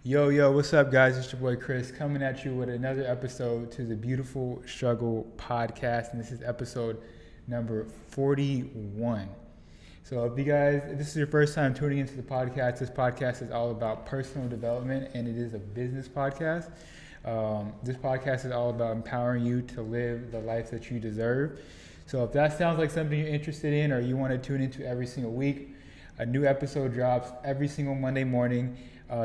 Yo, what's up, guys? It's your boy Chris coming at you with another episode to the Beautiful Struggle podcast, and this is episode number 41. So if this is your first time tuning into the podcast, this podcast is all about personal development, and it is a business podcast. This podcast is all about empowering you to live the life that you deserve. So if that sounds like something you're interested in or you want to tune into every single week, a new episode drops every single Monday morning.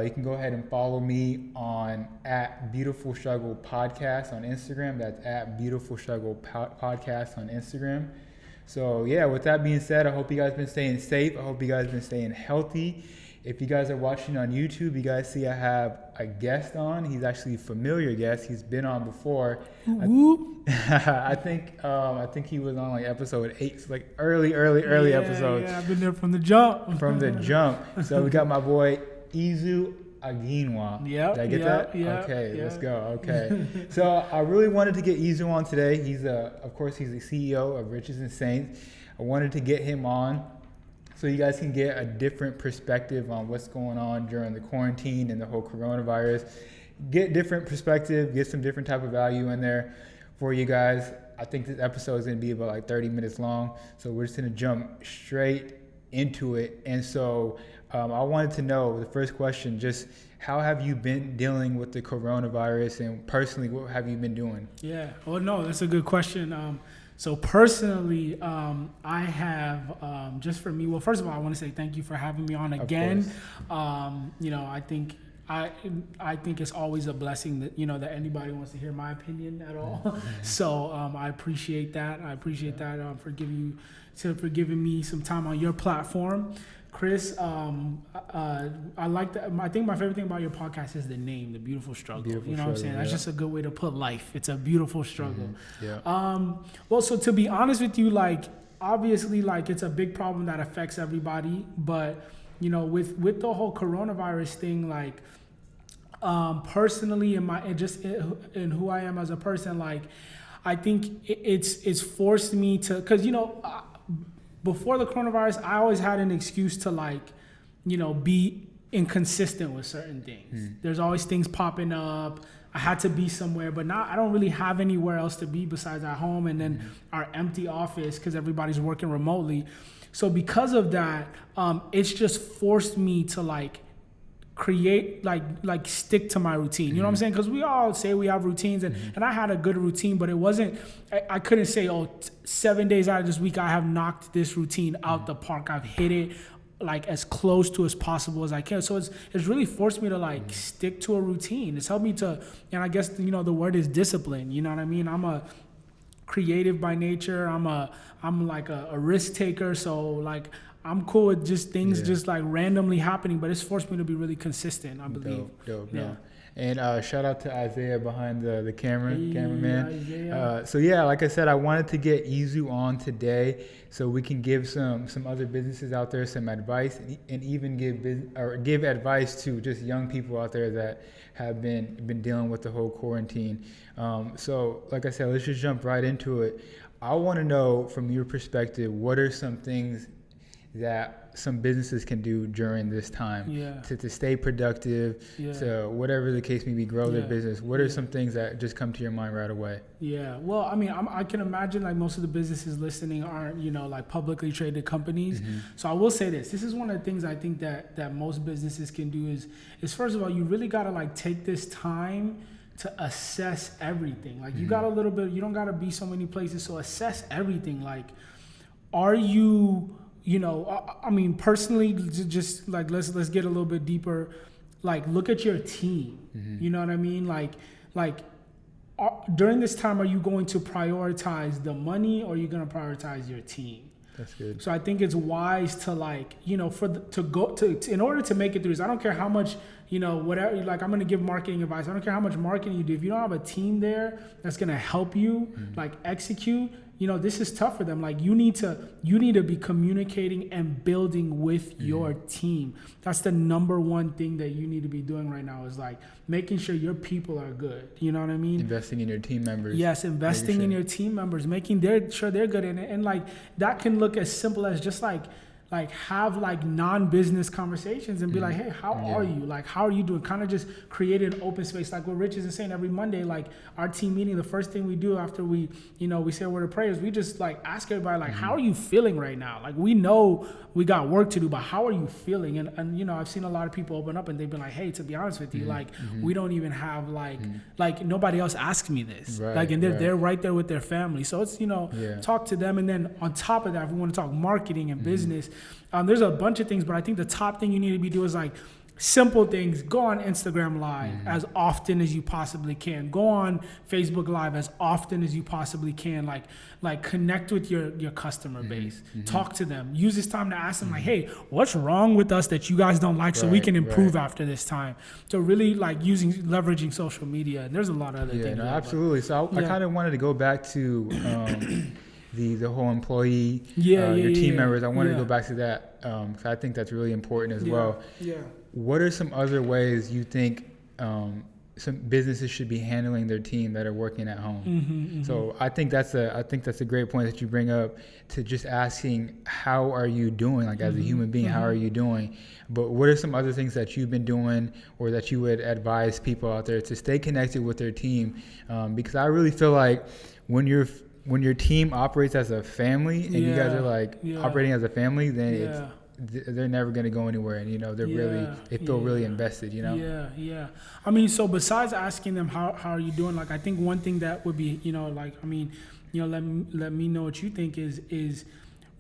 You can go ahead and follow me on @BeautifulStrugglePodcast on Instagram. That's @BeautifulStrugglePodcast on Instagram. So yeah, with that being said, I hope you guys been staying safe. I hope you guys been staying healthy. If you guys are watching on YouTube, you guys see I have a guest on. He's actually a familiar guest. He's been on before. I think he was on like episode 8, so like early episodes. Yeah, I've been there from the jump. So we got my boy Izu Aginwa. Yeah. Did I get that? Yeah. Okay, let's go. Okay. So I really wanted to get Izu on today. He's of course the CEO of Riches and Saints. I wanted to get him on so you guys can get a different perspective on what's going on during the quarantine and the whole coronavirus. Get different perspective, get some different type of value in there for you guys. I think this episode is going to be about like 30 minutes long, so we're just going to jump straight into it. And so I wanted to know, the first question, just how have you been dealing with the coronavirus, and personally, what have you been doing? Yeah, well, no, that's a good question. So personally, I have, just for me, well, first of all, I want to say thank you for having me on again. I think it's always a blessing that, that anybody wants to hear my opinion at all. So I appreciate that. For giving me some time on your platform. Chris, I like that. I think my favorite thing about your podcast is the name, The Beautiful Struggle. You know what I'm saying? That's just a good way to put life. It's a beautiful struggle. Well, so to be honest with you, like, obviously, like, it's a big problem that affects everybody. But, with the whole coronavirus thing, like, personally, in who I am as a person, like, I think it's forced me to, because, before the coronavirus, I always had an excuse to, like, be inconsistent with certain things. There's always things popping up. I had to be somewhere, but now I don't really have anywhere else to be besides at home and then our empty office because everybody's working remotely. So because of that, it's just forced me to, like, create, like stick to my routine. You know what I'm saying? Because we all say we have routines, and I had a good routine, but it wasn't, I couldn't say, 7 days out of this week, I have knocked this routine out the park. I've hit it, like, as close to as possible as I can. So it's really forced me to, like, stick to a routine. It's helped me to, and I guess, the word is discipline. You know what I mean? I'm a creative by nature. I'm like a risk taker. So, like, I'm cool with just things just like randomly happening, but it's forced me to be really consistent, I believe. Dope. And shout out to Isaiah behind the cameraman. So yeah, like I said, I wanted to get Izu on today so we can give some other businesses out there some advice, and even give advice to just young people out there that have been dealing with the whole quarantine. So like I said, let's just jump right into it. I want to know from your perspective, what are some things that some businesses can do during this time to stay productive, to whatever the case may be, grow their business. What are some things that just come to your mind right away? Yeah, well, I mean, I can imagine, like, most of the businesses listening aren't, like, publicly traded companies. So I will say this is one of the things I think that most businesses can do is first of all, you really got to, like, take this time to assess everything. Like, you got a little bit, you don't got to be so many places. So assess everything. Like, are you, I mean, personally, just like, let's get a little bit deeper. Like, look at your team. You know what I mean? Like, during this time, are you going to prioritize the money, or are you going to prioritize your team? That's good. So I think it's wise to, like, in order to make it through this, I don't care how much, whatever, like, I'm going to give marketing advice. I don't care how much marketing you do. If you don't have a team there that's going to help you, like, execute, this is tough for them. Like, you need to be communicating and building with your team. That's the number one thing that you need to be doing right now, is, like, making sure your people are good. You know what I mean? Investing in your team members. Yes, investing in your team members, making sure they're good. And like, that can look as simple as just, like, like have like non-business conversations and be like, hey, how are you? Like, how are you doing? Kind of just create an open space. Like what Rich is saying, every Monday, like our team meeting, the first thing we do after we, we say a word of prayers, we just like ask everybody, like, how are you feeling right now? Like, we know we got work to do, but how are you feeling? And I've seen a lot of people open up and they've been like, hey, to be honest with you, like, we don't even have like nobody else asked me this. Right, like, and they're right there with their family. So it's, talk to them. And then on top of that, if we want to talk marketing and business, there's a bunch of things, but I think the top thing you need to be doing is like simple things. Go on Instagram Live as often as you possibly can. Go on Facebook Live as often as you possibly can. Like connect with your customer base. Talk to them. Use this time to ask them like, hey, what's wrong with us that you guys don't like, so we can improve after this time. So really like leveraging social media. And there's a lot of other things. No, absolutely. So I kind of wanted to go back to the whole employee, your team members. I wanted to go back to that because I think that's really important as well. Yeah. What are some other ways you think some businesses should be handling their team that are working at home? So I think that's a great point that you bring up, to just asking, how are you doing? Like as a human being, how are you doing? But what are some other things that you've been doing or that you would advise people out there to stay connected with their team? Because I really feel like when your team operates as a family and you guys are like operating as a family, then they're never going to go anywhere, and they feel really invested. I mean, so besides asking them how are you doing, like I think one thing that would be let me know what you think is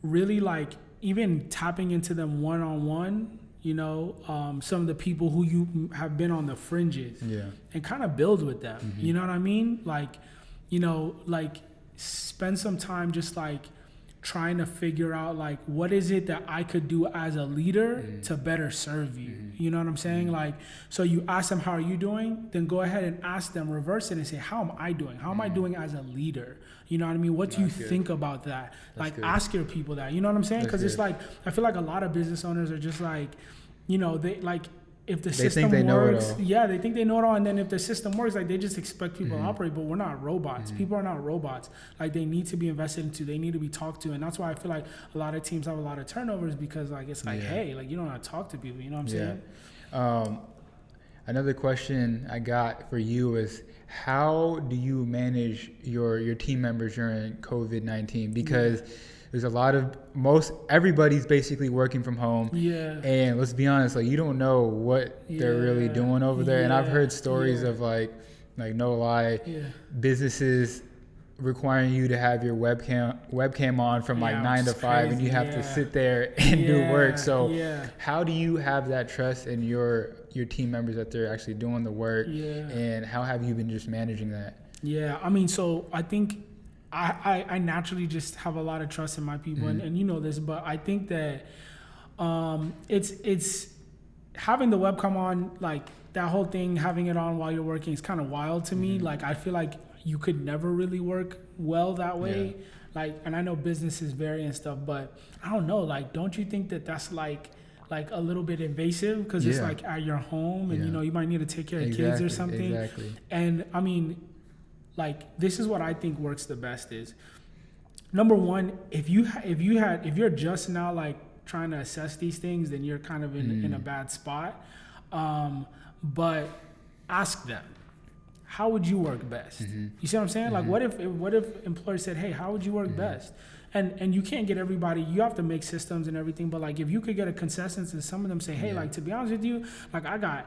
really like even tapping into them one-on-one. Some of the people who you have been on the fringes, and kind of build with them. You know what I mean? Like spend some time just like trying to figure out like, what is it that I could do as a leader to better serve you? You know what I'm saying? Like, so you ask them, how are you doing? Then go ahead and ask them, reverse it and say, how am I doing? How am I doing as a leader? You know what I mean? What do you think about that? That's like, ask your people that, you know what I'm saying? Because it's like, I feel like a lot of business owners are just like, they like, if the system works, they think they know it all. And then if the system works, like they just expect people to operate, but we're not robots. People are not robots. Like they need to be invested into, they need to be talked to. And that's why I feel like a lot of teams have a lot of turnovers, because like, it's like, hey, like you don't know how to talk to people. You know what I'm saying? Another question I got for you is, how do you manage your team members during COVID-19? Because there's a lot of everybody's basically working from home. And let's be honest, like you don't know what they're really doing over there. And I've heard stories of like no lie, businesses requiring you to have your webcam on from like 9 to 5, and you have to sit there and do work. So how do you have that trust in your team members that they're actually doing the work? And how have you been just managing that? I mean, so I think I naturally just have a lot of trust in my people, and you know this, but I think that it's having the webcam on, like that whole thing, having it on while you're working is kind of wild to me. Like I feel like you could never really work well that way. Like, and I know businesses vary and stuff, but I don't know, like, don't you think that that's like a little bit invasive? Because it's like at your home, and you might need to take care of kids or something. And I mean, like, this is what I think works the best is, number one, if you're just now like trying to assess these things, then you're kind of in a bad spot. But ask them, how would you work best? You see what I'm saying? Like, what if employers said, hey, how would you work best? And you can't get everybody, you have to make systems and everything, but like if you could get a consensus and some of them say, hey, like to be honest with you, like I got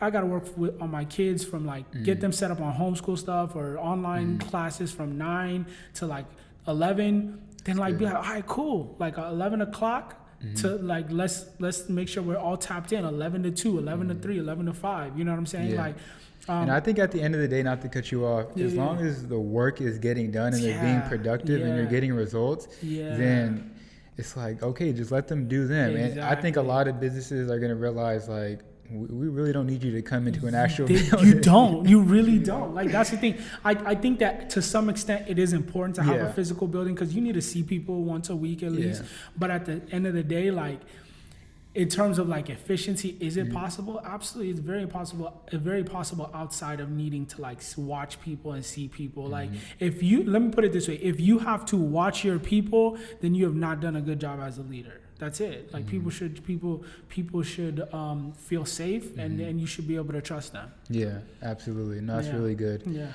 to work on my kids from like get them set up on homeschool stuff or online classes from 9 to like 11. Then like be like, all right, cool. Like 11 o'clock to like let's make sure we're all tapped in. 11 to 2, 11 to 3, 11 to 5. You know what I'm saying? Like. And I think at the end of the day, not to cut you off, as long as the work is getting done and they're being productive and you're getting results, then it's like, okay, just let them do them. And I think a lot of businesses are going to realize like, we really don't need you to come into an actual building. You really don't. Like, that's the thing. I think that to some extent it is important to have a physical building, because you need to see people once a week at least. But at the end of the day, like, in terms of like efficiency, is it possible? Absolutely. It's very possible outside of needing to like watch people and see people. Like let me put it this way. If you have to watch your people, then you have not done a good job as a leader. That's it. Like people should feel safe, and you should be able to trust them. Yeah, absolutely. No, that's really good. Yeah.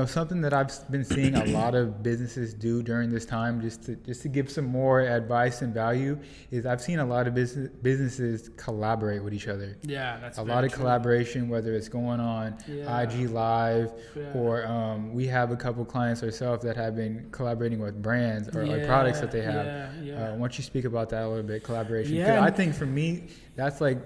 Something that I've been seeing a lot of businesses do during this time, just to give some more advice and value, is I've seen a lot of businesses collaborate with each other. Yeah, that's a lot of collaboration, whether it's going on IG Live or we have a couple clients ourselves that have been collaborating with brands or products that they have. Why don't you speak about that a little bit, collaboration? I think for me, that's like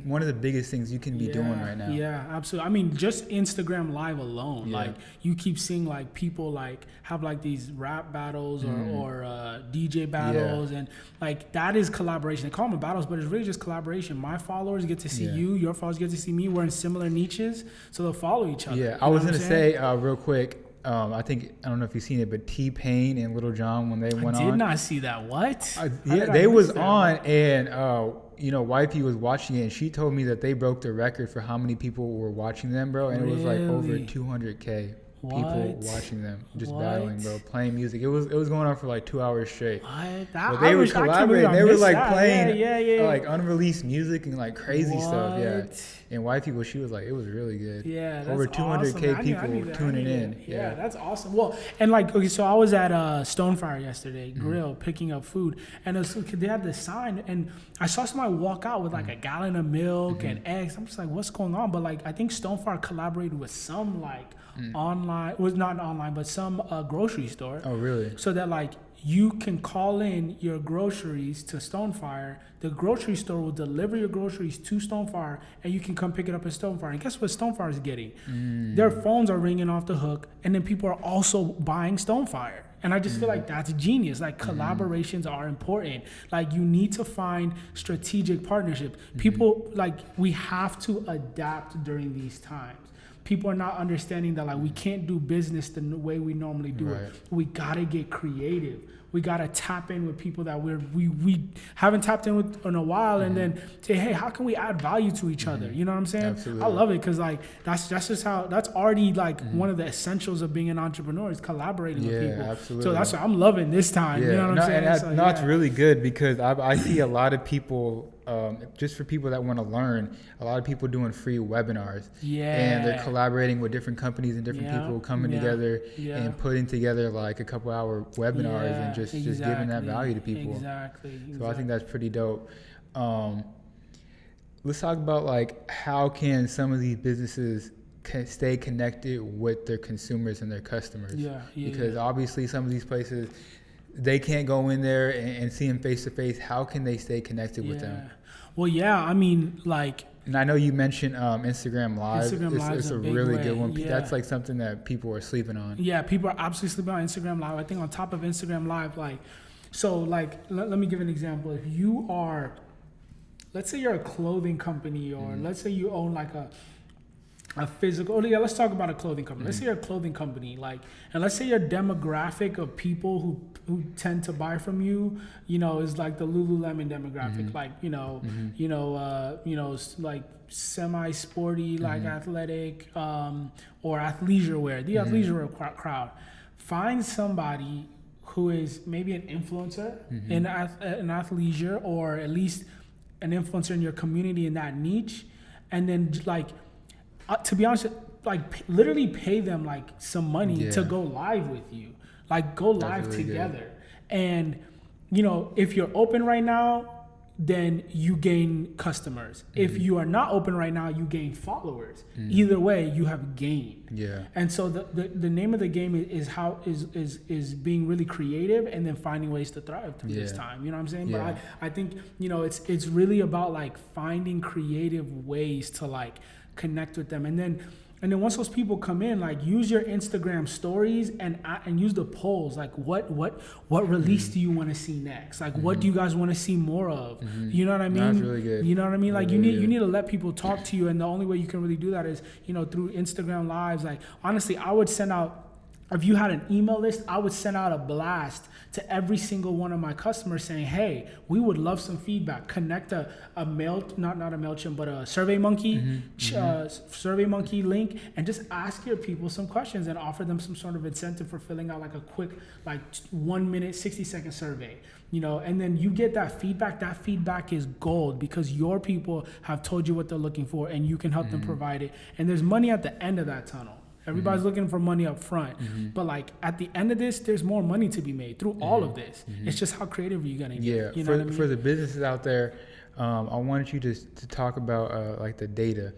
one of the biggest things you can be doing right now. Yeah, absolutely. I mean, just Instagram Live alone, like you keep seeing like people like have like these rap battles or DJ battles, and like that is collaboration. They call them battles, but it's really just collaboration. My followers get to see you, your followers get to see me. We're in similar niches, so they'll follow each other. Yeah, I was gonna say real quick. I don't know if you've seen it, but T-Pain and Little John, when they went on. I did not see that. What? They was on, and wifey was watching it, and she told me that they broke the record for how many people were watching them, bro. And it was like over 200K people watching them, just battling, bro, playing music. It was going on for like 2 hours straight. But they were collaborating. They were like playing like unreleased music and like crazy stuff. Yeah. And white people, she was like, it was really good. Yeah, that's over 200K awesome. people tuning in. Yeah, that's awesome. Well, and like, okay, so I was at Stonefire yesterday, grill, picking up food, and they had this sign, and I saw somebody walk out with like a gallon of milk and eggs. I'm just like, what's going on? But like, I think Stonefire collaborated with some like online, was not online, but some grocery store. Oh, really? So that like, you can call in your groceries to Stonefire. The grocery store will deliver your groceries to Stonefire, and you can come pick it up at Stonefire. And guess what Stonefire is getting? Their phones are ringing off the hook, and then people are also buying Stonefire. And I just feel like that's genius. Like collaborations are important. Like you need to find strategic partnerships. People, like we have to adapt during these times. People are not understanding that like we can't do business the way we normally do it. We gotta get creative. We gotta tap in with people that we haven't tapped in with in a while, and then say, hey, how can we add value to each other? You know what I'm saying? Absolutely. I love it because like that's just how that's already like one of the essentials of being an entrepreneur is collaborating with people. Absolutely. So that's what I'm loving this time. You know what I'm saying? It's really good because I see a lot of people. Just for people that want to learn, a lot of people doing free webinars, and they're collaborating with different companies and different people coming together and putting together like a couple hour webinars and just giving that value to people. So I think that's pretty dope. Let's talk about like how can some of these businesses stay connected with their consumers and their customers. Because obviously some of these places, they can't go in there and see them face to face. How can they stay connected with them? Well, I mean, like. And I know you mentioned Instagram Live. It's a really good one. Yeah. That's like something that people are sleeping on. Yeah, people are absolutely sleeping on Instagram Live. I think on top of Instagram Live, like, so like, let me give an example. If you are, let's say you're a clothing company, or let's say you own like a physical, let's talk about a clothing company. Let's say you're a clothing company, like, and let's say your demographic of people who tend to buy from you, is like the Lululemon demographic, like, like semi-sporty, like athletic, or athleisure wear, the athleisure wear crowd. Find somebody who is maybe an influencer in athleisure, or at least an influencer in your community in that niche, and then like, to be honest, like literally pay them like some money to go live with you, like go live really together. Good. And if you're open right now, then you gain customers. If you are not open right now, you gain followers. Either way, you have gained. And so the name of the game is being really creative and then finding ways to thrive through this time. You know what I'm saying? But I think it's really about like finding creative ways to like connect with them, and then once those people come in, like use your Instagram stories and use the polls, like what release do you want to see next, like what do you guys want to see more of? You know what I mean? That's really good. You know what I mean? Like you need to let people talk to you, and the only way you can really do that is through Instagram Lives. Like honestly, I would send out if you had an email list, I would send out a blast to every single one of my customers saying, hey, we would love some feedback. Connect a mail, not a MailChimp, but a SurveyMonkey link, and just ask your people some questions and offer them some sort of incentive for filling out like a quick, like 1 minute, 60-second survey. And then you get that feedback. That feedback is gold because your people have told you what they're looking for and you can help them provide it. And there's money at the end of that tunnel. Everybody's looking for money up front. But like at the end of this, there's more money to be made through all of this. It's just how creative are you going to get? You know what I mean? For the businesses out there, I wanted you to talk about like the data.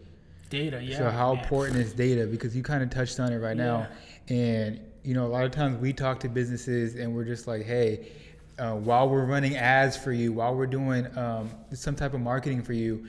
So how important is data? Because you kind of touched on it right now. And, a lot of times we talk to businesses and we're just like, hey, while we're running ads for you, while we're doing some type of marketing for you,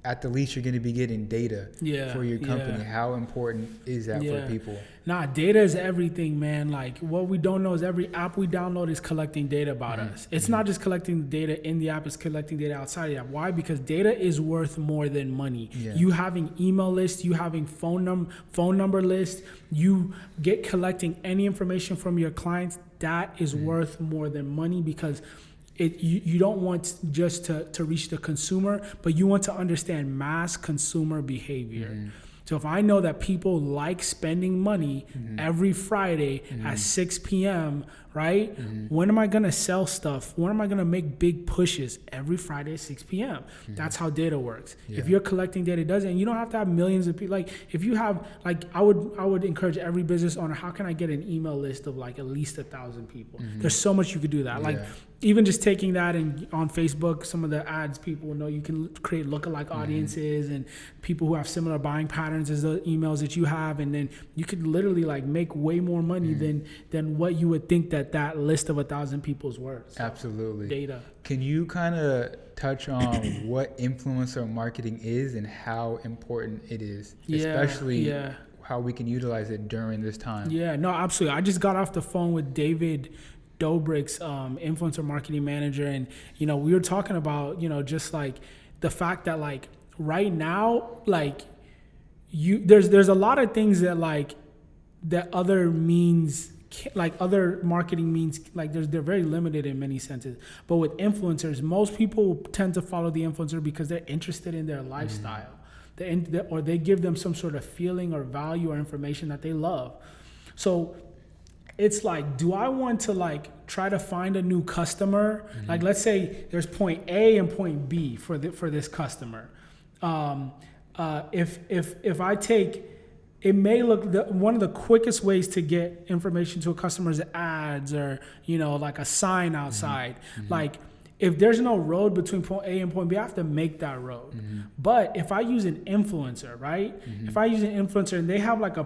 at the least you're going to be getting data for your company. How important is that for people? Nah, data is everything, man. Like what we don't know is every app we download is collecting data about us. It's not just collecting data in the app, it's collecting data outside the app. Why? Because data is worth more than money. You having email lists, you having phone number lists, you get collecting any information from your clients, that is worth more than money because you don't want just to reach the consumer, but you want to understand mass consumer behavior. So if I know that people like spending money every Friday at 6 p.m., right? When am I going to sell stuff? When am I going to make big pushes? Every Friday at 6 p.m. That's how data works. If you're collecting data, it does, and you don't have to have millions of people. Like if you have, like I would encourage every business owner, how can I get an email list of like at least 1,000 people? There's so much you could do that. Like even just taking that and on Facebook, some of the ads people will know you can create lookalike audiences and people who have similar buying patterns as the emails that you have. And then you could literally like make way more money than what you would think that list of 1,000 people's worth. So, absolutely. Data. Can you kind of touch on what influencer marketing is and how important it is, especially how we can utilize it during this time? Yeah, no, absolutely. I just got off the phone with David Dobrik's influencer marketing manager, and we were talking about just like the fact that like right now like there's a lot of things that like that other means, like other marketing means, like they're very limited in many senses. But with influencers, most people tend to follow the influencer because they're interested in their lifestyle, or they give them some sort of feeling or value or information that they love. So it's like, do I want to like try to find a new customer? Like let's say there's point A and point B for this customer. If I take, it may look, one of the quickest ways to get information to a customer is ads or, like a sign outside. Like if there's no road between point A and point B, I have to make that road. But if I use an influencer, right? If I use an influencer and they have like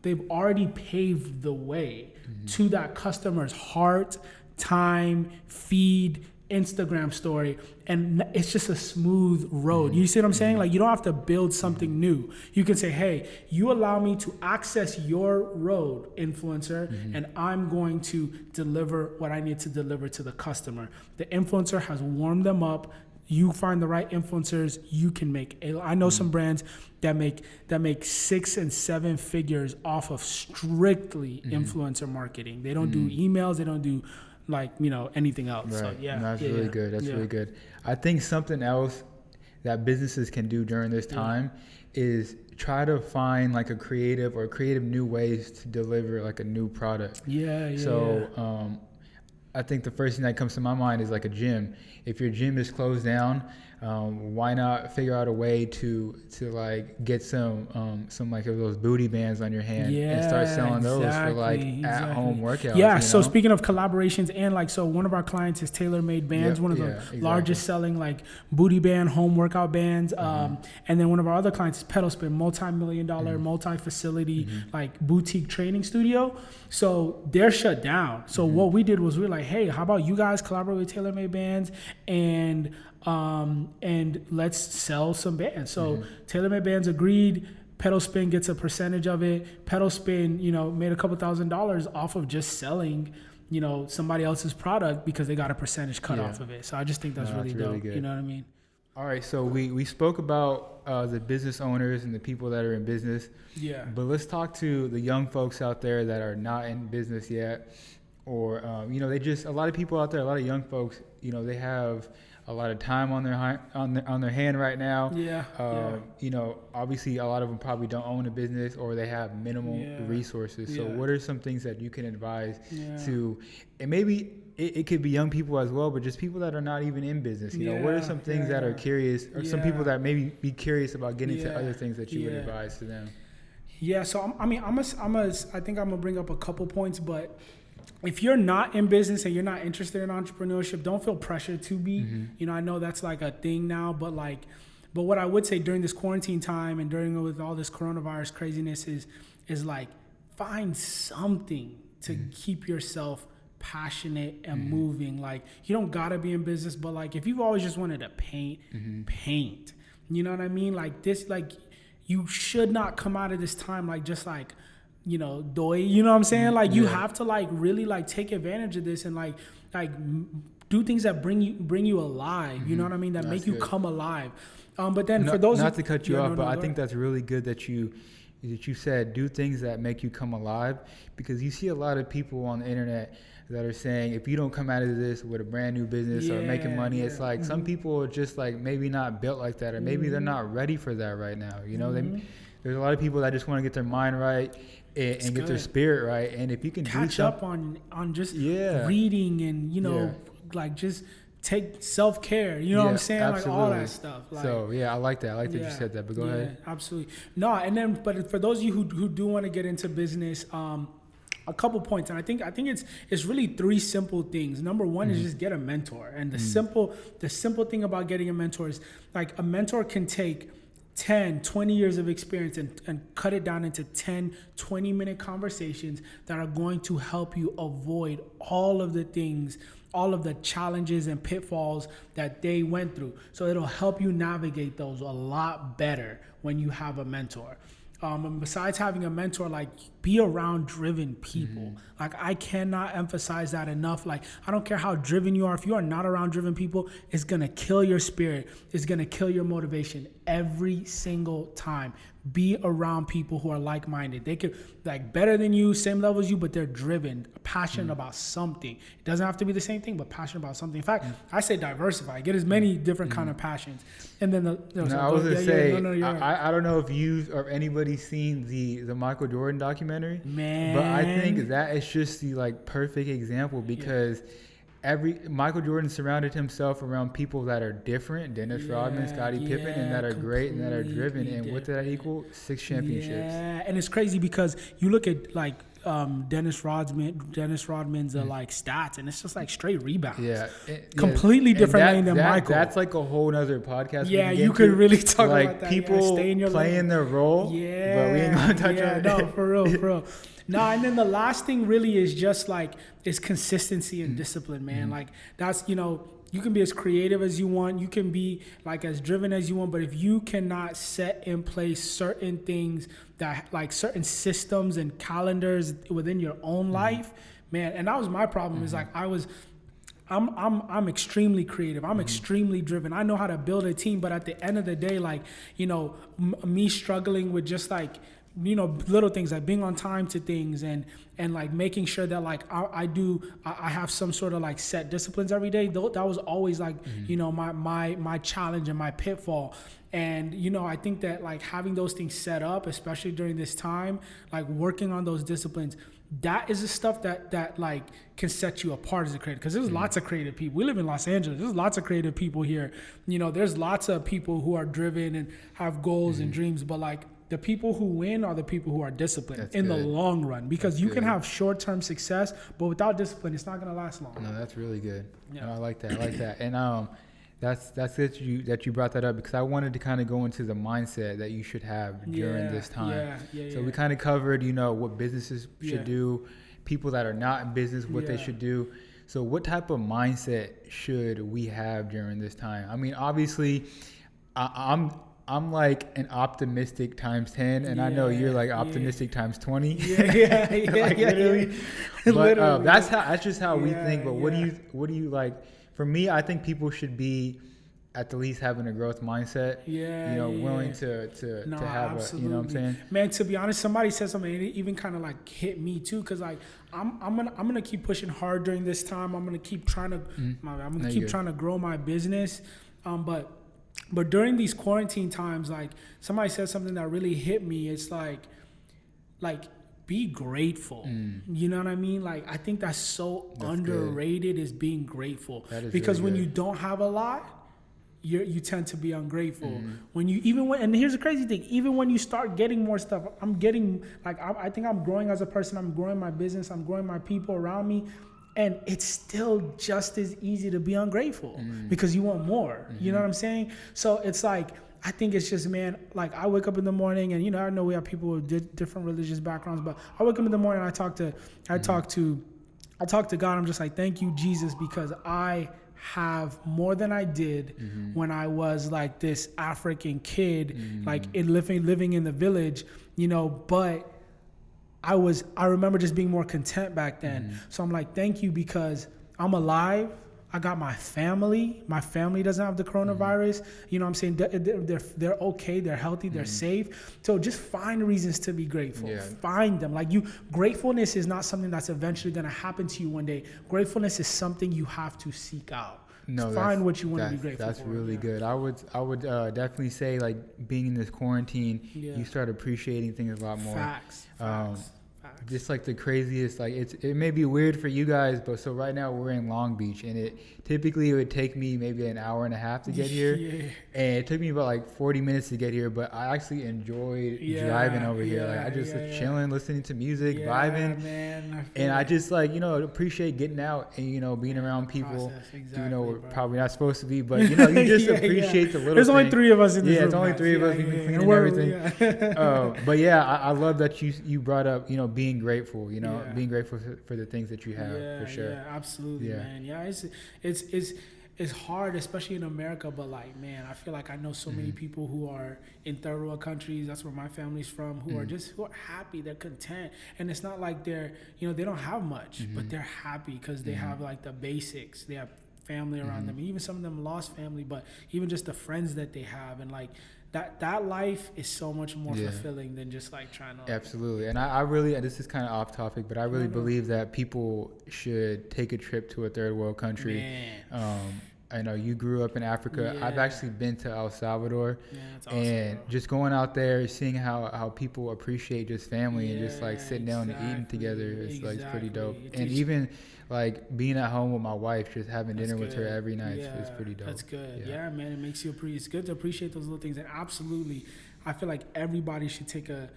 they've already paved the way to that customer's heart, time, feed, Instagram story, and it's just a smooth road. You see what I'm saying? Like you don't have to build something new. You can say, hey, you allow me to access your road, influencer, and I'm going to deliver what I need to deliver to the customer. The influencer has warmed them up. You find the right influencers, you can make. I know some brands that make 6 and 7 figures off of strictly influencer marketing. They don't do emails. They don't do like anything else. Right. So That's really good. That's really good. I think something else that businesses can do during this time is try to find like a creative new ways to deliver like a new product. So I think the first thing that comes to my mind is like a gym. If your gym is closed down, why not figure out a way to like get some like those booty bands on your hand and start selling those for like at home workouts. So speaking of collaborations, and like, so one of our clients is Tailor Made Bands, one of the largest selling like booty band home workout bands. And then one of our other clients is Pedal Spin, multi-million-dollar, multi-facility like boutique training studio. So they're shut down. So what we did was we were like, hey, how about you guys collaborate with Tailor Made Bands and let's sell some bands. So Tailor Made Bands agreed. Pedal Spin gets a percentage of it. Pedal Spin, made a couple $1,000s off of just selling, somebody else's product because they got a percentage cut off of it. So I just think that's really dope. Good. You know what I mean? All right, so we spoke about the business owners and the people that are in business. Yeah. But let's talk to the young folks out there that are not in business yet, or a lot of people out there, a lot of young folks, they have a lot of time on their hand right now. Yeah. Obviously a lot of them probably don't own a business or they have minimal resources. So what are some things that you can advise to, and maybe it could be young people as well, but just people that are not even in business. What are some things that are curious, or some people that maybe be curious about getting to other things that you would advise to them? Yeah. So I think I'm gonna bring up a couple points, but if you're not in business and you're not interested in entrepreneurship, don't feel pressure to be. Mm-hmm. I know that's like a thing now, but what I would say during this quarantine time and during with all this coronavirus craziness is like find something to keep yourself passionate and moving. Like, you don't gotta be in business, but like if you've always just wanted to paint, paint. You know what I mean? Like this, like you should not come out of this time like just like, doy, you know what I'm saying? Like you have to like really like take advantage of this and like do things that bring you alive. You know what I mean? That That's make you good. come alive. But then for those not to cut you off, but I think ahead. that's really good that you said do things that make you come alive, because you see a lot of people on the internet that are saying if you don't come out of this with a brand new business or making money, it's like some people are just like maybe not built like that, or maybe they're not ready for that right now. There's a lot of people that just want to get their mind right and get their spirit right, and if you can catch up on just reading and like just take self-care, you know what I'm saying? Absolutely. Like all that stuff. Like, so I like that. I like that you said that, but go ahead. Absolutely. No, and then but for those of you who do want to get into business, a couple points, and I think it's really three simple things. Number one is just get a mentor, and the simple thing about getting a mentor is like a mentor can take 10, 20 years of experience and cut it down into 10, 20-minute conversations that are going to help you avoid all of the things, all of the challenges and pitfalls that they went through. So it'll help you navigate those a lot better when you have a mentor. And besides having a mentor, like be around driven people. Like I cannot emphasize that enough. Like I don't care how driven you are. If you are not around driven people, it's going to kill your spirit. It's going to kill your motivation every single time. Be around people who are like-minded. They could like better than you, same level as you, but they're driven, passionate about something. It doesn't have to be the same thing, but passionate about something. In fact, I say diversify. Get as many different kind of passions. And then I was gonna say, I don't know if you or anybody's seen the Michael Jordan documentary, man, but I think that is just the like perfect example, because Michael Jordan surrounded himself around people that are different, Dennis Rodman, Scottie Pippen, and that are great and that are driven. And what did that equal? 6 championships. Yeah, and it's crazy because you look at like Dennis Rodman's like stats, and it's just like straight rebounds. Completely different lane than Michael. That's like a whole nother podcast. Yeah, you could really talk about that. People playing their role. But we ain't gonna touch on it. No, for real. No, and then the last thing really is just like is consistency and discipline, man. Like that's, you can be as creative as you want, you can be like as driven as you want, but if you cannot set in place certain things that like certain systems and calendars within your own life, man. And that was my problem. Is like I'm extremely creative. I'm extremely driven. I know how to build a team, but at the end of the day, like, me struggling with just like, little things like being on time to things and like making sure that like I have some sort of like set disciplines every day. That was always like, my challenge and my pitfall. And, I think that like having those things set up, especially during this time, like working on those disciplines, that is the stuff that like can set you apart as a creator. Because there's lots of creative people. We live in Los Angeles. There's lots of creative people here. There's lots of people who are driven and have goals and dreams, but like the people who win are the people who are disciplined the long run, because you can have short-term success, but without discipline, it's not going to last long. No, that's really good. Yeah. No, I like that. And that's good that you brought that up, because I wanted to kind of go into the mindset that you should have during this time. So we kind of covered, what businesses should do, people that are not in business, what they should do. So what type of mindset should we have during this time? I mean, obviously, I'm like an optimistic times 10, and I know you're like optimistic times 20. Literally. But that's just how we think. But what do you like? For me, I think people should be at the least having a growth mindset. Yeah, Willing to have absolutely. a, you know what I'm saying? Man, to be honest, somebody said something, and it even kind of like hit me too, because like I'm gonna keep pushing hard during this time. I'm gonna keep trying to trying to grow my business, but during these quarantine times, like somebody said something that really hit me. It's like be grateful. You know what I mean? Like I think that's so underrated is being grateful. Because when you don't have a lot, you tend to be ungrateful. And here's the crazy thing, even when you start getting more stuff, I think I'm growing as a person, I'm growing my business, I'm growing my people around me, and it's still just as easy to be ungrateful because you want more. You know what I'm saying? So it's like, I think it's just, man, like I wake up in the morning and, I know we have people with different religious backgrounds, but I wake up in the morning and I talk to God. I'm just like, thank you, Jesus, because I have more than I did when I was like this African kid, like living in the village, but I remember just being more content back then. So I'm like, thank you, because I'm alive. I got my family. My family doesn't have the coronavirus. You know what I'm saying? They're okay. They're healthy. They're safe. So just find reasons to be grateful. Yeah. Find them. Gratefulness is not something that's eventually going to happen to you one day. Gratefulness is something you have to seek out. No, find what you want to be grateful for. That's really good. I would definitely say, like, being in this quarantine, you start appreciating things a lot more. Facts. Just like the craziest, like it may be weird for you guys, but so right now we're in Long Beach, and it would take me maybe an hour and a half to get here, and it took me about like 40 minutes to get here, but I actually enjoyed driving over here. Like I just was chilling, listening to music, vibing, and I just appreciate getting out and being around people. We're probably not supposed to be, but you just appreciate the little. There's only 3 of us in this room. Yeah, it's only 3 of us. We've been cleaning everything. But I love that you brought up being grateful, being grateful for the things that you have, for sure. Yeah, absolutely, man. Yeah, it's hard, especially in America, but like, man, I feel like I know so many people who are in third world countries, that's where my family's from, who are happy, they're content, and it's not like they're, they don't have much, but they're happy because they have like the basics, they have family around them, even some of them lost family, but even just the friends that they have, and like, that life is so much more fulfilling than just like trying to. Absolutely. And I really, this is kind of off topic, but I really believe that people should take a trip to a third world country. I know you grew up in Africa. I've actually been to El Salvador, that's awesome, and just going out there, seeing how people appreciate just family and just like sitting down and eating together. It's like pretty dope. And even like being at home with my wife, just having dinner with her every night is pretty dope. That's good. Yeah, man, it makes you it's good to appreciate those little things. And absolutely, I feel like everybody should take a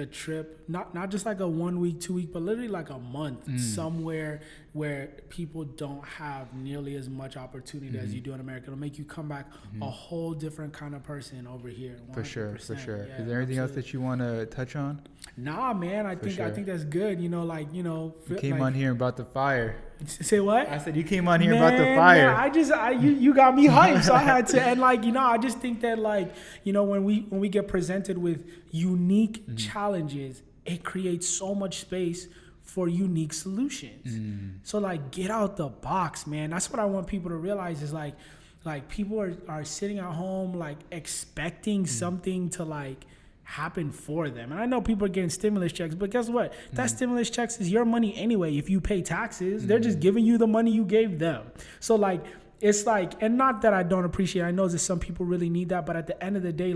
trip, not just like a 1 week, 2 week, but literally like a month somewhere where people don't have nearly as much opportunity as you do in America. It'll make you come back a whole different kind of person over here. 100%. For sure. Yeah, is there anything else that you want to touch on? Nah, man, I think that's good. You came on here about the fire. Say what? I said you came on here about the fire. Yeah, you got me hyped, so I had to. And I just think that when we get presented with unique challenges, it creates so much space for unique solutions. So get out the box, man. That's what I want people to realize is like people are sitting at home expecting something to happen for them. And I know people are getting stimulus checks, but guess what? That stimulus checks is your money anyway. If you pay taxes, they're just giving you the money you gave them. So it's and not that I don't appreciate it. I know that some people really need that, but at the end of the day,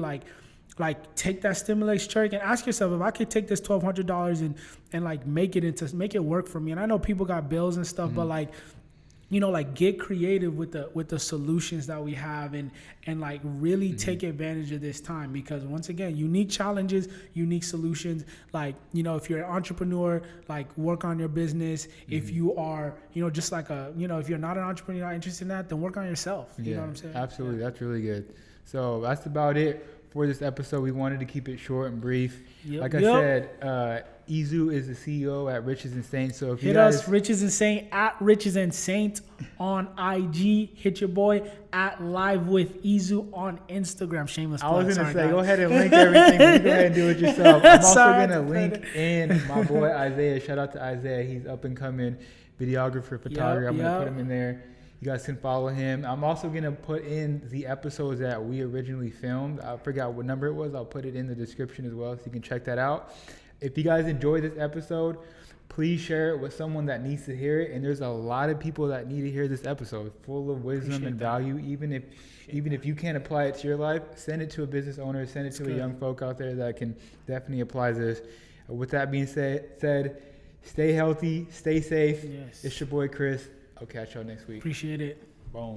take that stimulus check and ask yourself, if I could take this $1,200 and make it work for me. And I know people got bills and stuff, but get creative with the solutions that we have and really take advantage of this time, because once again, unique challenges, unique solutions. If you're an entrepreneur, work on your business. If you are, just if you're not an entrepreneur, not interested in that, then work on yourself. You know what I'm saying? Absolutely. That's really good. So that's about it for this episode. We wanted to keep it short and brief. I said, Izu is the CEO at Riches and Saints. So if you guys hit us, Riches and Saint at Riches and Saint on IG. Hit your boy at Live with Izu on Instagram. Shameless plug. I was gonna say, go ahead and link everything. But you go ahead and do it yourself. I'm also gonna link in my boy Isaiah. Shout out to Isaiah. He's up and coming videographer, photographer. I'm gonna put him in there. You guys can follow him. I'm also going to put in the episodes that we originally filmed. I forgot what number it was. I'll put it in the description as well so you can check that out. If you guys enjoyed this episode, please share it with someone that needs to hear it. And there's a lot of people that need to hear this episode, full of wisdom and value. Even if you can't apply it to your life, send it to a business owner, send it to a young folk out there that can definitely apply this. With that being said, stay healthy, stay safe. Yes. It's your boy Chris. I'll catch y'all next week. Appreciate it. Boom.